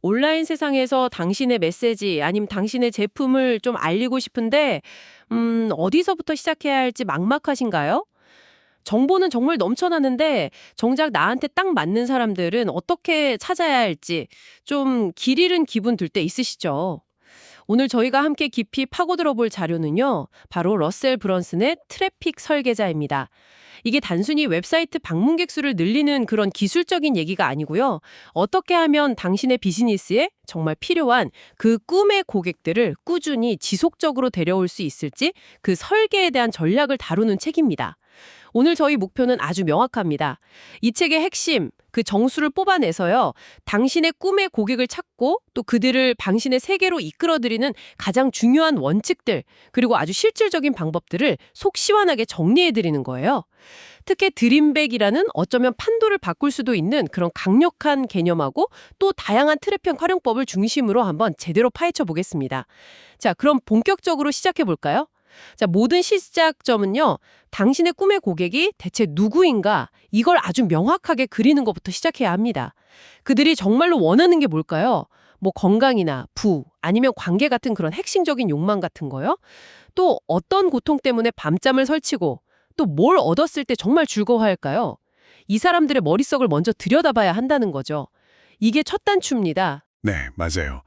온라인 세상에서 당신의 메시지 아니면 당신의 제품을 좀 알리고 싶은데, 어디서부터 시작해야 할지 막막하신가요? 정보는 정말 넘쳐나는데 정작 나한테 딱 맞는 사람들은 어떻게 찾아야 할지 좀 길 잃은 기분 들 때 있으시죠? 오늘 저희가 함께 깊이 파고들어 볼 자료는요, 바로 러셀 브런슨의 트래픽 설계자입니다. 이게 단순히 웹사이트 방문객 수를 늘리는 그런 기술적인 얘기가 아니고요. 어떻게 하면 당신의 비즈니스에 정말 필요한 그 꿈의 고객들을 꾸준히 지속적으로 데려올 수 있을지 그 설계에 대한 전략을 다루는 책입니다. 오늘 저희 목표는 아주 명확합니다. 이 책의 핵심, 그 정수를 뽑아내서요, 당신의 꿈의 고객을 찾고 또 그들을 당신의 세계로 이끌어들이는 가장 중요한 원칙들, 그리고 아주 실질적인 방법들을 속 시원하게 정리해드리는 거예요. 특히 드림백이라는 어쩌면 판도를 바꿀 수도 있는 그런 강력한 개념하고 또 다양한 트래픽 활용법을 중심으로 한번 제대로 파헤쳐 보겠습니다. 자, 그럼 본격적으로 시작해 볼까요? 자, 모든 시작점은요, 당신의 꿈의 고객이 대체 누구인가, 이걸 아주 명확하게 그리는 것부터 시작해야 합니다. 그들이 정말로 원하는 게 뭘까요? 뭐 건강이나 부, 아니면 관계 같은 그런 핵심적인 욕망 같은 거요? 또 어떤 고통 때문에 밤잠을 설치고 또 뭘 얻었을 때 정말 즐거워할까요? 이 사람들의 머릿속을 먼저 들여다봐야 한다는 거죠. 이게 첫 단추입니다. 네, 맞아요.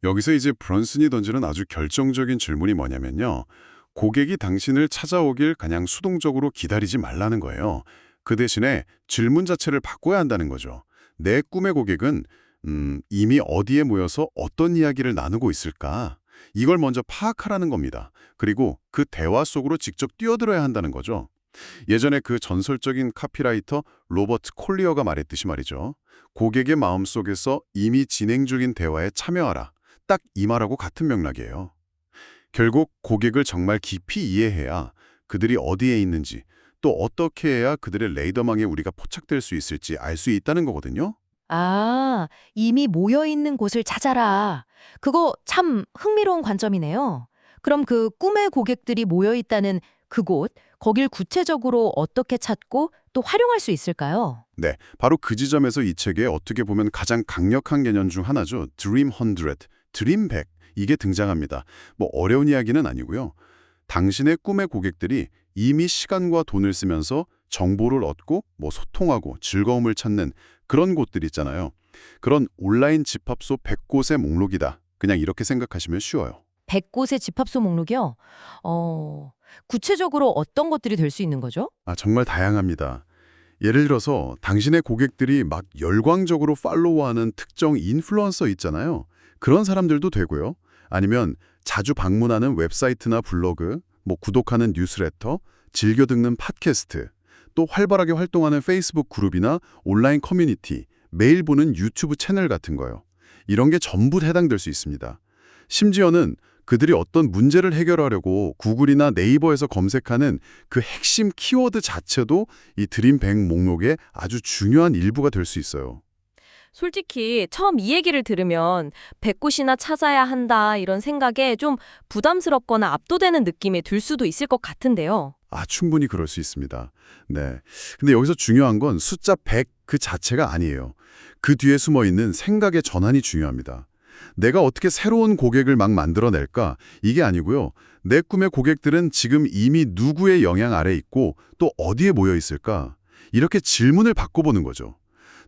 여기서 이제 브런슨이 던지는 아주 결정적인 질문이 뭐냐면요. 고객이 당신을 찾아오길 그냥 수동적으로 기다리지 말라는 거예요. 그 대신에 질문 자체를 바꿔야 한다는 거죠. 내 꿈의 고객은 이미 어디에 모여서 어떤 이야기를 나누고 있을까? 이걸 먼저 파악하라는 겁니다. 그리고 그 대화 속으로 직접 뛰어들어야 한다는 거죠. 예전에 그 전설적인 카피라이터 로버트 콜리어가 말했듯이 말이죠. 고객의 마음속에서 이미 진행 중인 대화에 참여하라. 딱 이 말하고 같은 맥락이에요. 결국 고객을 정말 깊이 이해해야 그들이 어디에 있는지 또 어떻게 해야 그들의 레이더망에 우리가 포착될 수 있을지 알 수 있다는 거거든요. 아, 이미 모여있는 곳을 찾아라. 그거 참 흥미로운 관점이네요. 그럼 그 꿈의 고객들이 모여있다는 그곳, 거길 구체적으로 어떻게 찾고 또 활용할 수 있을까요? 네, 바로 그 지점에서 이 책에 어떻게 보면 가장 강력한 개념 중 하나죠. Dream 100, 드림 100. 이게 등장합니다. 뭐 어려운 이야기는 아니고요. 당신의 꿈의 고객들이 이미 시간과 돈을 쓰면서 정보를 얻고 뭐 소통하고 즐거움을 찾는 그런 곳들 있잖아요. 그런 온라인 집합소 100곳의 목록이다. 그냥 이렇게 생각하시면 쉬워요. 100곳의 집합소 목록이요? 구체적으로 어떤 것들이 될 수 있는 거죠? 정말 다양합니다. 예를 들어서 당신의 고객들이 막 열광적으로 팔로우하는 특정 인플루언서 있잖아요. 그런 사람들도 되고요. 아니면 자주 방문하는 웹사이트나 블로그, 뭐 구독하는 뉴스레터, 즐겨 듣는 팟캐스트, 또 활발하게 활동하는 페이스북 그룹이나 온라인 커뮤니티, 매일 보는 유튜브 채널 같은 거요. 이런 게 전부 해당될 수 있습니다. 심지어는 그들이 어떤 문제를 해결하려고 구글이나 네이버에서 검색하는 그 핵심 키워드 자체도 이 드림뱅 목록의 아주 중요한 일부가 될 수 있어요. 솔직히 처음 이 얘기를 들으면 100곳이나 찾아야 한다 이런 생각에 좀 부담스럽거나 압도되는 느낌이 들 수도 있을 것 같은데요. 충분히 그럴 수 있습니다. 네. 근데 여기서 중요한 건 숫자 100 그 자체가 아니에요. 그 뒤에 숨어 있는 생각의 전환이 중요합니다. 내가 어떻게 새로운 고객을 막 만들어낼까? 이게 아니고요. 내 꿈의 고객들은 지금 이미 누구의 영향 아래 있고 또 어디에 모여 있을까? 이렇게 질문을 바꿔보는 거죠.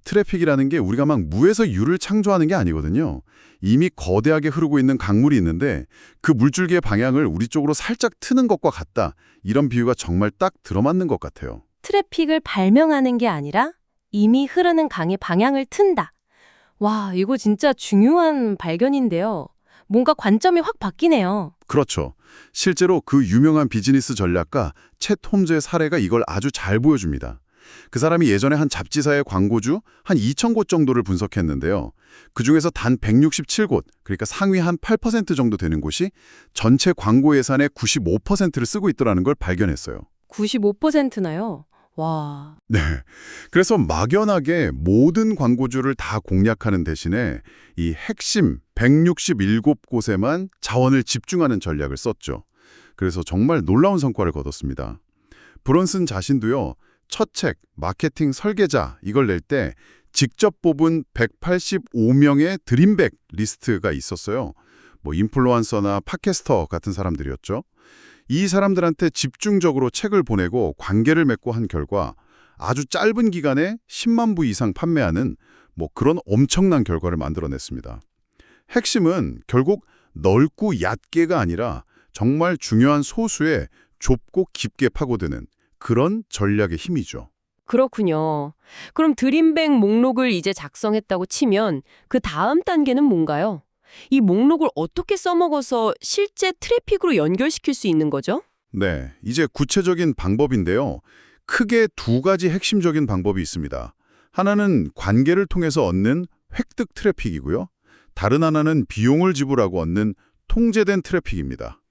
트래픽이라는 게 우리가 막 무에서 유를 창조하는 게 아니거든요. 이미 거대하게 흐르고 있는 강물이 있는데 그 물줄기의 방향을 우리 쪽으로 살짝 트는 것과 같다. 이런 비유가 정말 딱 들어맞는 것 같아요. 트래픽을 발명하는 게 아니라 이미 흐르는 강의 방향을 튼다. 와, 이거 진짜 중요한 발견인데요. 뭔가 관점이 확 바뀌네요. 그렇죠. 실제로 그 유명한 비즈니스 전략가 챗 홈즈의 사례가 이걸 아주 잘 보여줍니다. 그 사람이 예전에 한 잡지사의 광고주 한 2,000곳 정도를 분석했는데요. 그중에서 단 167곳, 그러니까 상위 한 8% 정도 되는 곳이 전체 광고 예산의 95%를 쓰고 있더라는 걸 발견했어요. 95%나요? 와. 네. 그래서 막연하게 모든 광고주를 다 공략하는 대신에 이 핵심 167곳에만 자원을 집중하는 전략을 썼죠. 그래서 정말 놀라운 성과를 거뒀습니다. 브런슨 자신도요. 첫 책, 마케팅 설계자 이걸 낼 때 직접 뽑은 185명의 드림백 리스트가 있었어요. 뭐 인플루언서나 팟캐스터 같은 사람들이었죠. 이 사람들한테 집중적으로 책을 보내고 관계를 맺고 한 결과 아주 짧은 기간에 10만 부 이상 판매하는 뭐 그런 엄청난 결과를 만들어냈습니다. 핵심은 결국 넓고 얕게가 아니라 정말 중요한 소수에 좁고 깊게 파고드는 그런 전략의 힘이죠. 그렇군요. 그럼 드림백 목록을 이제 작성했다고 치면 그 다음 단계는 뭔가요? 이 목록을 어떻게 써먹어서 실제 트래픽으로 연결시킬 수 있는 거죠? 네, 이제 구체적인 방법인데요. 크게 두 가지 핵심적인 방법이 있습니다. 하나는 관계를 통해서 얻는 획득 트래픽이고요. 다른 하나는 비용을 지불하고 얻는 통제된 트래픽입니다.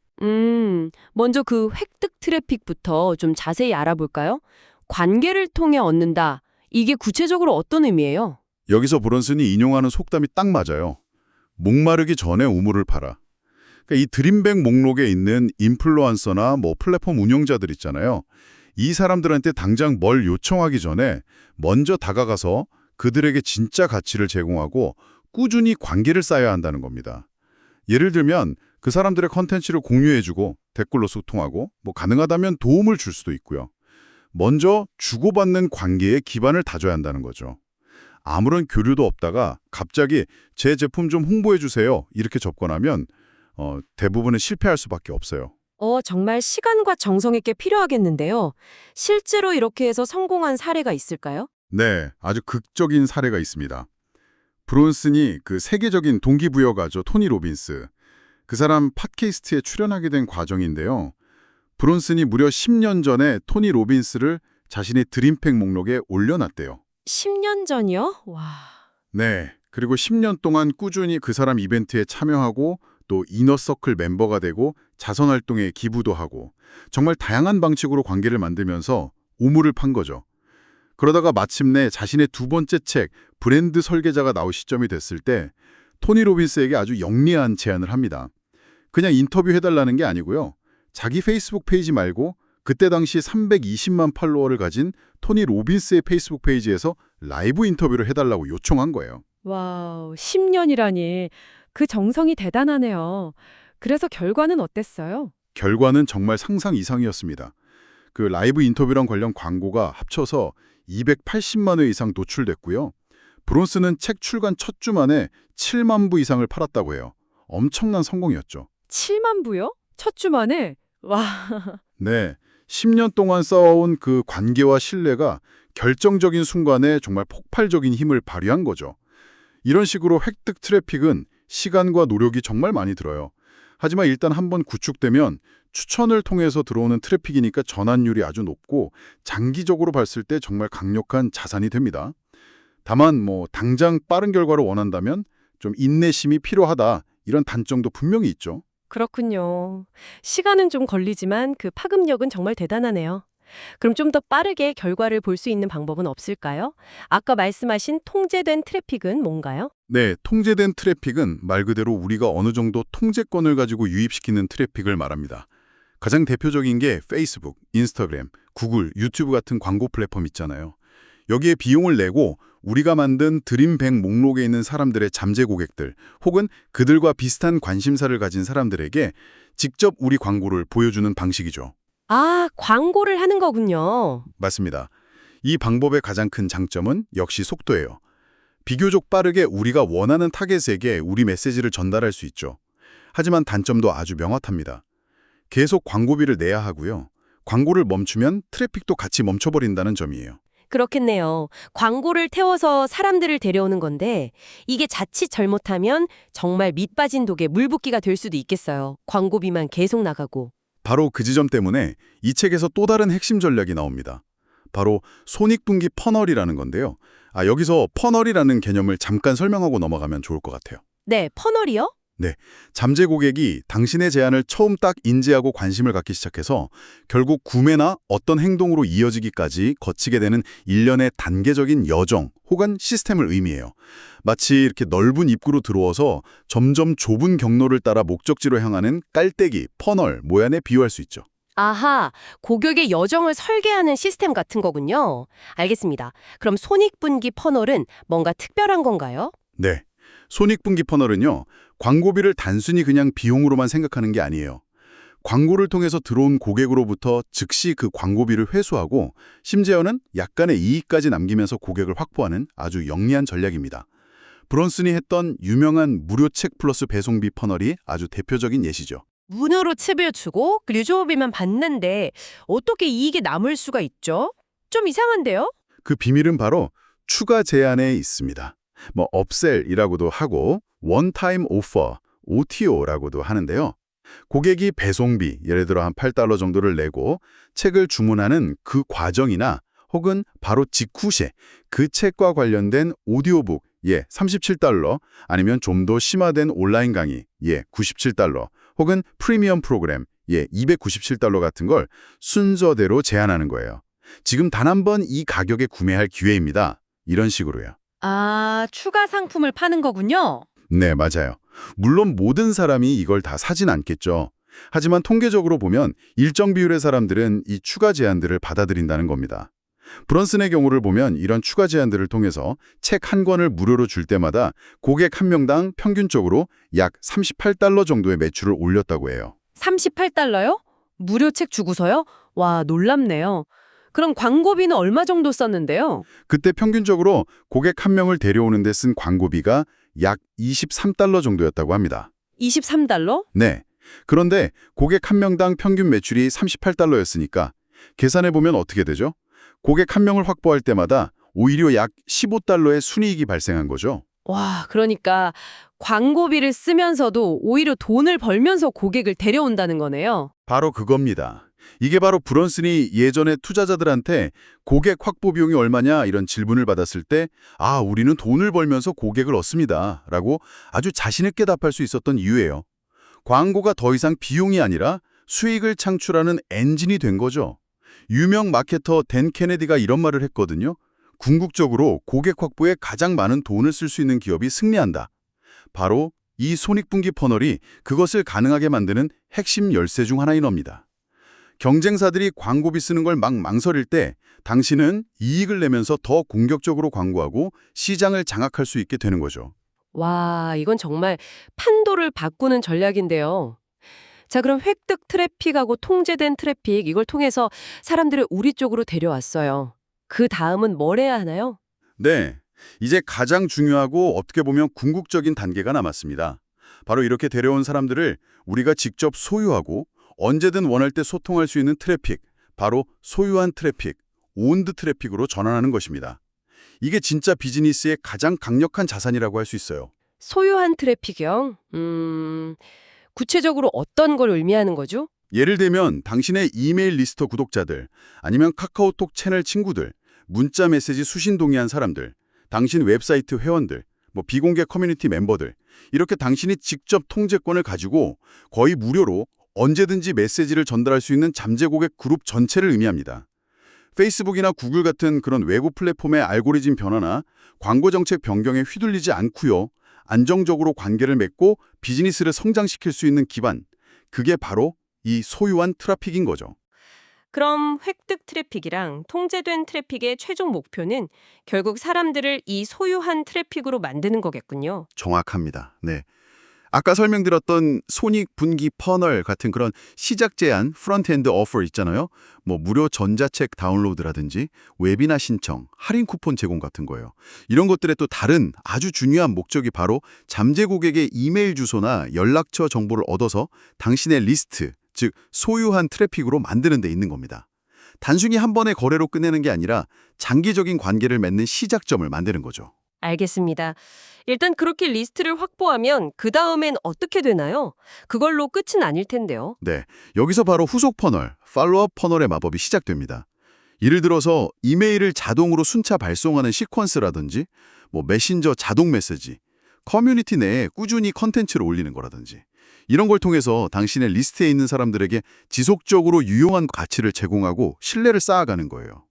먼저 그 획득 트래픽부터 좀 자세히 알아볼까요? 관계를 통해 얻는다. 이게 구체적으로 어떤 의미예요? 여기서 브런슨이 인용하는 속담이 딱 맞아요. 목마르기 전에 우물을 파라. 그러니까 이 드림백 목록에 있는 인플루언서나 뭐 플랫폼 운영자들 있잖아요. 이 사람들한테 당장 뭘 요청하기 전에 먼저 다가가서 그들에게 진짜 가치를 제공하고 꾸준히 관계를 쌓아야 한다는 겁니다. 예를 들면 그 사람들의 컨텐츠를 공유해주고 댓글로 소통하고 뭐 가능하다면 도움을 줄 수도 있고요. 먼저 주고받는 관계의 기반을 다져야 한다는 거죠. 아무런 교류도 없다가 갑자기 제 제품 좀 홍보해 주세요 이렇게 접근하면 대부분은 실패할 수밖에 없어요. 정말 시간과 정성이 꽤 필요하겠는데요. 실제로 이렇게 해서 성공한 사례가 있을까요? 네, 아주 극적인 사례가 있습니다. 브론슨이 그 세계적인 동기부여가죠, 토니 로빈스. 그 사람 팟캐스트에 출연하게 된 과정인데요. 브론슨이 무려 10년 전에 토니 로빈스를 자신의 드림팩 목록에 올려놨대요. 10년 전이요? 와. 네, 그리고 10년 동안 꾸준히 그 사람 이벤트에 참여하고 또 이너서클 멤버가 되고 자선활동에 기부도 하고 정말 다양한 방식으로 관계를 만들면서 우물을 판 거죠. 그러다가 마침내 자신의 두 번째 책 브랜드 설계자가 나올 시점이 됐을 때 토니 로빈스에게 아주 영리한 제안을 합니다. 그냥 인터뷰해달라는 게 아니고요. 자기 페이스북 페이지 말고 그때 당시 320만 팔로워를 가진 토니 로빈스의 페이스북 페이지에서 라이브 인터뷰를 해달라고 요청한 거예요. 와우, 10년이라니. 그 정성이 대단하네요. 그래서 결과는 어땠어요? 결과는 정말 상상 이상이었습니다. 그 라이브 인터뷰랑 관련 광고가 합쳐서 280만 회 이상 노출됐고요. 브론슨은 책 출간 첫 주 만에 7만 부 이상을 팔았다고 해요. 엄청난 성공이었죠. 7만 부요? 첫 주 만에? 와, 네, 10년 동안 쌓아온 그 관계와 신뢰가 결정적인 순간에 정말 폭발적인 힘을 발휘한 거죠. 이런 식으로 획득 트래픽은 시간과 노력이 정말 많이 들어요. 하지만 일단 한번 구축되면 추천을 통해서 들어오는 트래픽이니까 전환율이 아주 높고 장기적으로 봤을 때 정말 강력한 자산이 됩니다. 다만 당장 빠른 결과를 원한다면 좀 인내심이 필요하다 이런 단점도 분명히 있죠. 그렇군요. 시간은 좀 걸리지만 그 파급력은 정말 대단하네요. 그럼 좀 더 빠르게 결과를 볼 수 있는 방법은 없을까요? 아까 말씀하신 통제된 트래픽은 뭔가요? 네, 통제된 트래픽은 말 그대로 우리가 어느 정도 통제권을 가지고 유입시키는 트래픽을 말합니다. 가장 대표적인 게 페이스북, 인스타그램, 구글, 유튜브 같은 광고 플랫폼 있잖아요. 여기에 비용을 내고 우리가 만든 드림백 목록에 있는 사람들의 잠재 고객들 혹은 그들과 비슷한 관심사를 가진 사람들에게 직접 우리 광고를 보여주는 방식이죠. 아, 광고를 하는 거군요. 맞습니다. 이 방법의 가장 큰 장점은 역시 속도예요. 비교적 빠르게 우리가 원하는 타겟에게 우리 메시지를 전달할 수 있죠. 하지만 단점도 아주 명확합니다. 계속 광고비를 내야 하고요. 광고를 멈추면 트래픽도 같이 멈춰버린다는 점이에요. 그렇겠네요. 광고를 태워서 사람들을 데려오는 건데 이게 자칫 잘못하면 정말 밑 빠진 독에 물 붓기가 될 수도 있겠어요. 광고비만 계속 나가고. 바로 그 지점 때문에 이 책에서 또 다른 핵심 전략이 나옵니다. 바로 손익분기 퍼널이라는 건데요. 여기서 퍼널이라는 개념을 잠깐 설명하고 넘어가면 좋을 것 같아요. 네, 퍼널이요? 네, 잠재 고객이 당신의 제안을 처음 딱 인지하고 관심을 갖기 시작해서 결국 구매나 어떤 행동으로 이어지기까지 거치게 되는 일련의 단계적인 여정 혹은 시스템을 의미해요. 마치 이렇게 넓은 입구로 들어와서 점점 좁은 경로를 따라 목적지로 향하는 깔때기, 퍼널 모양에 비유할 수 있죠. 아하, 고객의 여정을 설계하는 시스템 같은 거군요. 알겠습니다. 그럼 손익분기 퍼널은 뭔가 특별한 건가요? 네. 손익분기 퍼널은요, 광고비를 단순히 그냥 비용으로만 생각하는 게 아니에요. 광고를 통해서 들어온 고객으로부터 즉시 그 광고비를 회수하고 심지어는 약간의 이익까지 남기면서 고객을 확보하는 아주 영리한 전략입니다. 브론슨이 했던 유명한 무료 책 플러스 배송비 퍼널이 아주 대표적인 예시죠. 무료로 칩을 주고 유조비만 받는데 어떻게 이익이 남을 수가 있죠? 좀 이상한데요? 그 비밀은 바로 추가 제한에 있습니다. 업셀이라고도 하고 원타임 오퍼, OTO라고도 하는데요. 고객이 배송비, 예를 들어 한 $8 정도를 내고 책을 주문하는 그 과정이나 혹은 바로 직후 시에 그 책과 관련된 오디오북, $37, 아니면 좀 더 심화된 온라인 강의, $97, 혹은 프리미엄 프로그램, $297 같은 걸 순서대로 제한하는 거예요. 지금 단 한 번 이 가격에 구매할 기회입니다. 이런 식으로요. 아, 추가 상품을 파는 거군요. 네, 맞아요. 물론 모든 사람이 이걸 다 사진 않겠죠. 하지만 통계적으로 보면 일정 비율의 사람들은 이 추가 제한들을 받아들인다는 겁니다. 브런슨의 경우를 보면 이런 추가 제한들을 통해서 책 한 권을 무료로 줄 때마다 고객 한 명당 평균적으로 약 $38 정도의 매출을 올렸다고 해요. 38달러요? 무료 책 주고서요? 와, 놀랍네요. 그럼 광고비는 얼마 정도 썼는데요? 그때 평균적으로 고객 한 명을 데려오는 데 쓴 광고비가 약 $23 정도였다고 합니다. 23달러? 네. 그런데 고객 한 명당 평균 매출이 $38였으니까 계산해보면 어떻게 되죠? 고객 한 명을 확보할 때마다 오히려 약 $15의 순이익이 발생한 거죠. 와, 그러니까 광고비를 쓰면서도 오히려 돈을 벌면서 고객을 데려온다는 거네요. 바로 그겁니다. 이게 바로 브런슨이 예전에 투자자들한테 고객 확보 비용이 얼마냐 이런 질문을 받았을 때 우리는 돈을 벌면서 고객을 얻습니다 라고 아주 자신 있게 답할 수 있었던 이유예요. 광고가 더 이상 비용이 아니라 수익을 창출하는 엔진이 된 거죠. 유명 마케터 댄 케네디가 이런 말을 했거든요. 궁극적으로 고객 확보에 가장 많은 돈을 쓸 수 있는 기업이 승리한다. 바로 이 손익분기 퍼널이 그것을 가능하게 만드는 핵심 열쇠 중 하나인 겁니다. 경쟁사들이 광고비 쓰는 걸 막 망설일 때 당신은 이익을 내면서 더 공격적으로 광고하고 시장을 장악할 수 있게 되는 거죠. 와, 이건 정말 판도를 바꾸는 전략인데요. 자, 그럼 획득 트래픽하고 통제된 트래픽, 이걸 통해서 사람들을 우리 쪽으로 데려왔어요. 그 다음은 뭘 해야 하나요? 네, 이제 가장 중요하고 어떻게 보면 궁극적인 단계가 남았습니다. 바로 이렇게 데려온 사람들을 우리가 직접 소유하고 언제든 원할 때 소통할 수 있는 트래픽, 바로 소유한 트래픽, 온드 트래픽으로 전환하는 것입니다. 이게 진짜 비즈니스의 가장 강력한 자산이라고 할 수 있어요. 소유한 트래픽이요? 구체적으로 어떤 걸 의미하는 거죠? 예를 들면 당신의 이메일 리스트 구독자들, 아니면 카카오톡 채널 친구들, 문자 메시지 수신 동의한 사람들, 당신 웹사이트 회원들, 비공개 커뮤니티 멤버들, 이렇게 당신이 직접 통제권을 가지고 거의 무료로 언제든지 메시지를 전달할 수 있는 잠재 고객 그룹 전체를 의미합니다. 페이스북이나 구글 같은 그런 외부 플랫폼의 알고리즘 변화나 광고 정책 변경에 휘둘리지 않고요. 안정적으로 관계를 맺고 비즈니스를 성장시킬 수 있는 기반, 그게 바로 이 소유한 트래픽인 거죠. 그럼 획득 트래픽이랑 통제된 트래픽의 최종 목표는 결국 사람들을 이 소유한 트래픽으로 만드는 거겠군요. 정확합니다. 네. 아까 설명드렸던 손익분기 퍼널 같은 그런 시작 제한 프론트엔드 오퍼 있잖아요. 무료 전자책 다운로드라든지 웨비나 신청, 할인 쿠폰 제공 같은 거예요. 이런 것들의 또 다른 아주 중요한 목적이 바로 잠재 고객의 이메일 주소나 연락처 정보를 얻어서 당신의 리스트, 즉 소유한 트래픽으로 만드는 데 있는 겁니다. 단순히 한 번의 거래로 끝내는 게 아니라 장기적인 관계를 맺는 시작점을 만드는 거죠. 알겠습니다. 일단 그렇게 리스트를 확보하면 그 다음엔 어떻게 되나요? 그걸로 끝은 아닐 텐데요. 네, 여기서 바로 후속 퍼널, 팔로업 퍼널의 마법이 시작됩니다. 예를 들어서 이메일을 자동으로 순차 발송하는 시퀀스라든지 메신저 자동 메시지, 커뮤니티 내에 꾸준히 컨텐츠를 올리는 거라든지 이런 걸 통해서 당신의 리스트에 있는 사람들에게 지속적으로 유용한 가치를 제공하고 신뢰를 쌓아가는 거예요.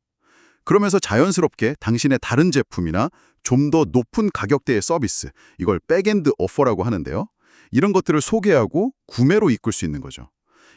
그러면서 자연스럽게 당신의 다른 제품이나 좀 더 높은 가격대의 서비스, 이걸 백엔드 오퍼라고 하는데요. 이런 것들을 소개하고 구매로 이끌 수 있는 거죠.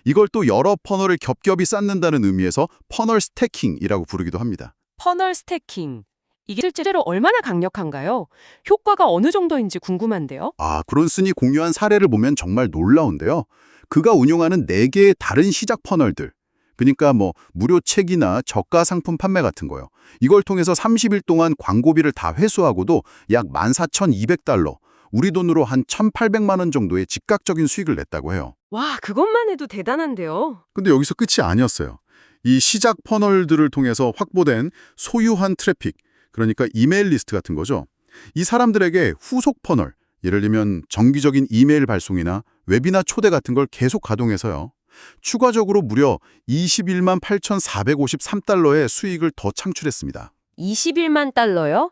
이걸 또 여러 퍼널을 겹겹이 쌓는다는 의미에서 퍼널 스태킹이라고 부르기도 합니다. 퍼널 스태킹. 이게 실제로 얼마나 강력한가요? 효과가 어느 정도인지 궁금한데요. 브론슨이 공유한 사례를 보면 정말 놀라운데요. 그가 운용하는 4개의 다른 시작 퍼널들, 그러니까 무료 책이나 저가 상품 판매 같은 거요. 이걸 통해서 30일 동안 광고비를 다 회수하고도 약 14,200달러, 우리 돈으로 한 1,800만 원 정도의 즉각적인 수익을 냈다고 해요. 와, 그것만 해도 대단한데요. 근데 여기서 끝이 아니었어요. 이 시작 퍼널들을 통해서 확보된 소유한 트래픽, 그러니까 이메일 리스트 같은 거죠. 이 사람들에게 후속 퍼널, 예를 들면 정기적인 이메일 발송이나 웨비나 초대 같은 걸 계속 가동해서요. 추가적으로 무려 21만 8,453달러의 수익을 더 창출했습니다. 21만 달러요?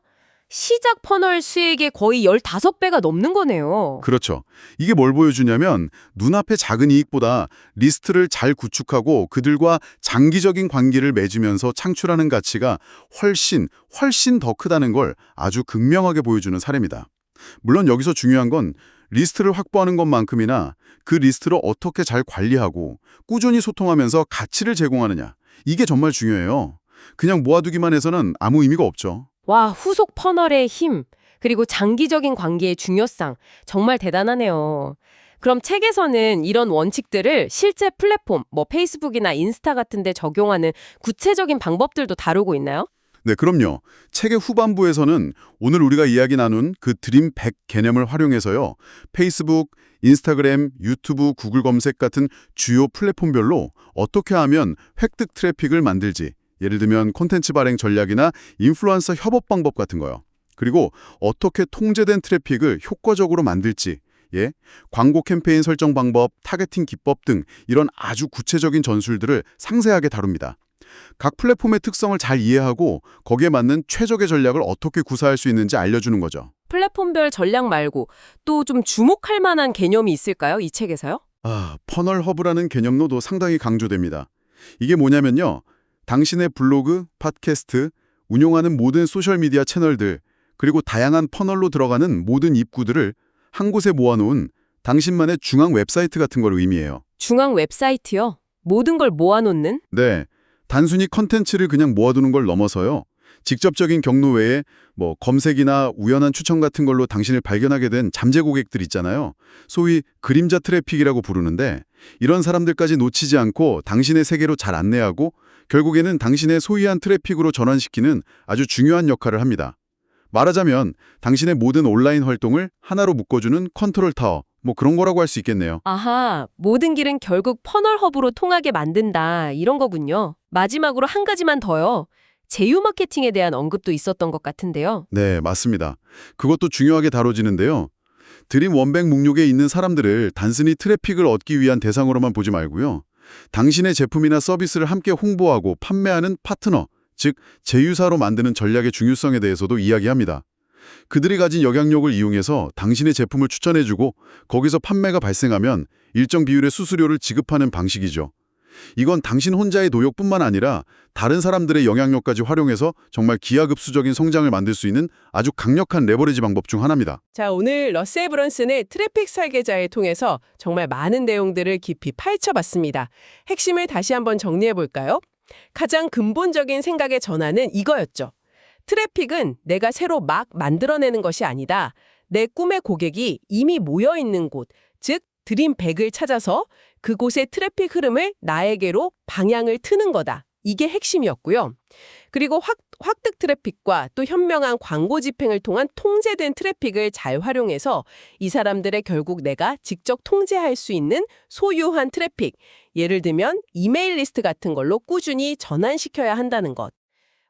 시작 퍼널 수익의 거의 15배가 넘는 거네요. 그렇죠. 이게 뭘 보여주냐면 눈앞의 작은 이익보다 리스트를 잘 구축하고 그들과 장기적인 관계를 맺으면서 창출하는 가치가 훨씬 더 크다는 걸 아주 극명하게 보여주는 사례입니다. 물론 여기서 중요한 건 리스트를 확보하는 것만큼이나 그 리스트를 어떻게 잘 관리하고 꾸준히 소통하면서 가치를 제공하느냐. 이게 정말 중요해요. 그냥 모아두기만 해서는 아무 의미가 없죠. 와, 후속 퍼널의 힘, 그리고 장기적인 관계의 중요성, 정말 대단하네요. 그럼 책에서는 이런 원칙들을 실제 플랫폼, 페이스북이나 인스타 같은 데 적용하는 구체적인 방법들도 다루고 있나요? 네, 그럼요. 책의 후반부에서는 오늘 우리가 이야기 나눈 그 드림 100 개념을 활용해서요. 페이스북, 인스타그램, 유튜브, 구글 검색 같은 주요 플랫폼별로 어떻게 하면 획득 트래픽을 만들지, 예를 들면 콘텐츠 발행 전략이나 인플루언서 협업 방법 같은 거요. 그리고 어떻게 통제된 트래픽을 효과적으로 만들지, 광고 캠페인 설정 방법, 타겟팅 기법 등 이런 아주 구체적인 전술들을 상세하게 다룹니다. 각 플랫폼의 특성을 잘 이해하고 거기에 맞는 최적의 전략을 어떻게 구사할 수 있는지 알려주는 거죠. 플랫폼별 전략 말고 또 좀 주목할 만한 개념이 있을까요? 이 책에서요? 퍼널 허브라는 개념도 상당히 강조됩니다. 이게 뭐냐면요. 당신의 블로그, 팟캐스트, 운용하는 모든 소셜미디어 채널들, 그리고 다양한 퍼널로 들어가는 모든 입구들을 한 곳에 모아놓은 당신만의 중앙 웹사이트 같은 걸 의미해요. 중앙 웹사이트요? 모든 걸 모아놓는? 네, 단순히 컨텐츠를 그냥 모아두는 걸 넘어서요. 직접적인 경로 외에 검색이나 우연한 추천 같은 걸로 당신을 발견하게 된 잠재 고객들 있잖아요. 소위 그림자 트래픽이라고 부르는데 이런 사람들까지 놓치지 않고 당신의 세계로 잘 안내하고 결국에는 당신의 소유한 트래픽으로 전환시키는 아주 중요한 역할을 합니다. 말하자면 당신의 모든 온라인 활동을 하나로 묶어주는 컨트롤 타워, 그런 거라고 할 수 있겠네요. 아하, 모든 길은 결국 퍼널 허브로 통하게 만든다, 이런 거군요. 마지막으로 한 가지만 더요. 제휴 마케팅에 대한 언급도 있었던 것 같은데요. 네, 맞습니다. 그것도 중요하게 다뤄지는데요. 드림 원백 목록에 있는 사람들을 단순히 트래픽을 얻기 위한 대상으로만 보지 말고요. 당신의 제품이나 서비스를 함께 홍보하고 판매하는 파트너, 즉 제휴사로 만드는 전략의 중요성에 대해서도 이야기합니다. 그들이 가진 영향력을 이용해서 당신의 제품을 추천해주고 거기서 판매가 발생하면 일정 비율의 수수료를 지급하는 방식이죠. 이건 당신 혼자의 노력뿐만 아니라 다른 사람들의 영향력까지 활용해서 정말 기하급수적인 성장을 만들 수 있는 아주 강력한 레버리지 방법 중 하나입니다. 자, 오늘 러셀 브런슨의 트래픽 설계자를 통해서 정말 많은 내용들을 깊이 파헤쳐봤습니다. 핵심을 다시 한번 정리해볼까요? 가장 근본적인 생각의 전환은 이거였죠. 트래픽은 내가 새로 막 만들어내는 것이 아니다. 내 꿈의 고객이 이미 모여있는 곳, 즉 드림 100을 찾아서 그곳의 트래픽 흐름을 나에게로 방향을 트는 거다. 이게 핵심이었고요. 그리고 확득 트래픽과 또 현명한 광고 집행을 통한 통제된 트래픽을 잘 활용해서 이 사람들의 결국 내가 직접 통제할 수 있는 소유한 트래픽, 예를 들면 이메일 리스트 같은 걸로 꾸준히 전환시켜야 한다는 것.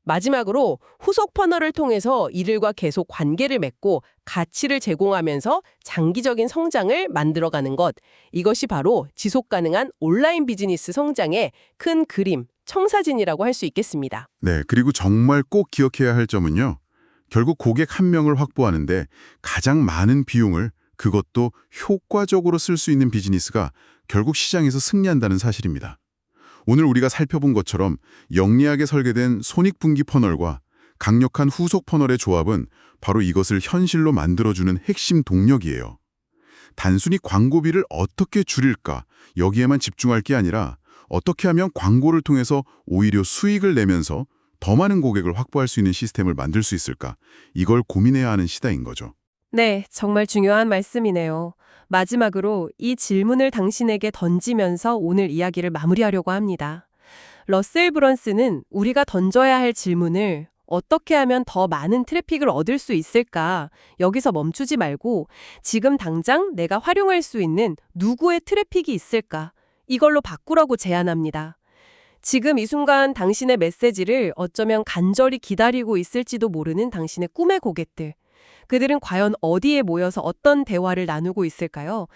마지막으로 후속 퍼널을 통해서 이들과 계속 관계를 맺고 가치를 제공하면서 장기적인 성장을 만들어가는 것. 이것이 바로 지속가능한 온라인 비즈니스 성장의 큰 그림, 청사진이라고 할 수 있겠습니다. 네, 그리고 정말 꼭 기억해야 할 점은요. 결국 고객 한 명을 확보하는데 가장 많은 비용을 그것도 효과적으로 쓸 수 있는 비즈니스가 결국 시장에서 승리한다는 사실입니다. 오늘 우리가 살펴본 것처럼 영리하게 설계된 손익분기 퍼널과 강력한 후속 퍼널의 조합은 바로 이것을 현실로 만들어주는 핵심 동력이에요. 단순히 광고비를 어떻게 줄일까 여기에만 집중할 게 아니라 어떻게 하면 광고를 통해서 오히려 수익을 내면서 더 많은 고객을 확보할 수 있는 시스템을 만들 수 있을까? 이걸 고민해야 하는 시대인 거죠. 네, 정말 중요한 말씀이네요. 마지막으로 이 질문을 당신에게 던지면서 오늘 이야기를 마무리하려고 합니다. 러셀 브런슨은 우리가 던져야 할 질문을 어떻게 하면 더 많은 트래픽을 얻을 수 있을까? 여기서 멈추지 말고 지금 당장 내가 활용할 수 있는 누구의 트래픽이 있을까? 이걸로 바꾸라고 제안합니다. 지금 이 순간 당신의 메시지를 어쩌면 간절히 기다리고 있을지도 모르는 당신의 꿈의 고객들. 그들은 과연 어디에 모여서 어떤 대화를 나누고 있을까요?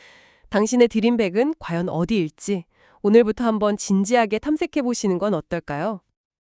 당신의 드림백은 과연 어디일지 오늘부터 한번 진지하게 탐색해 보시는 건 어떨까요?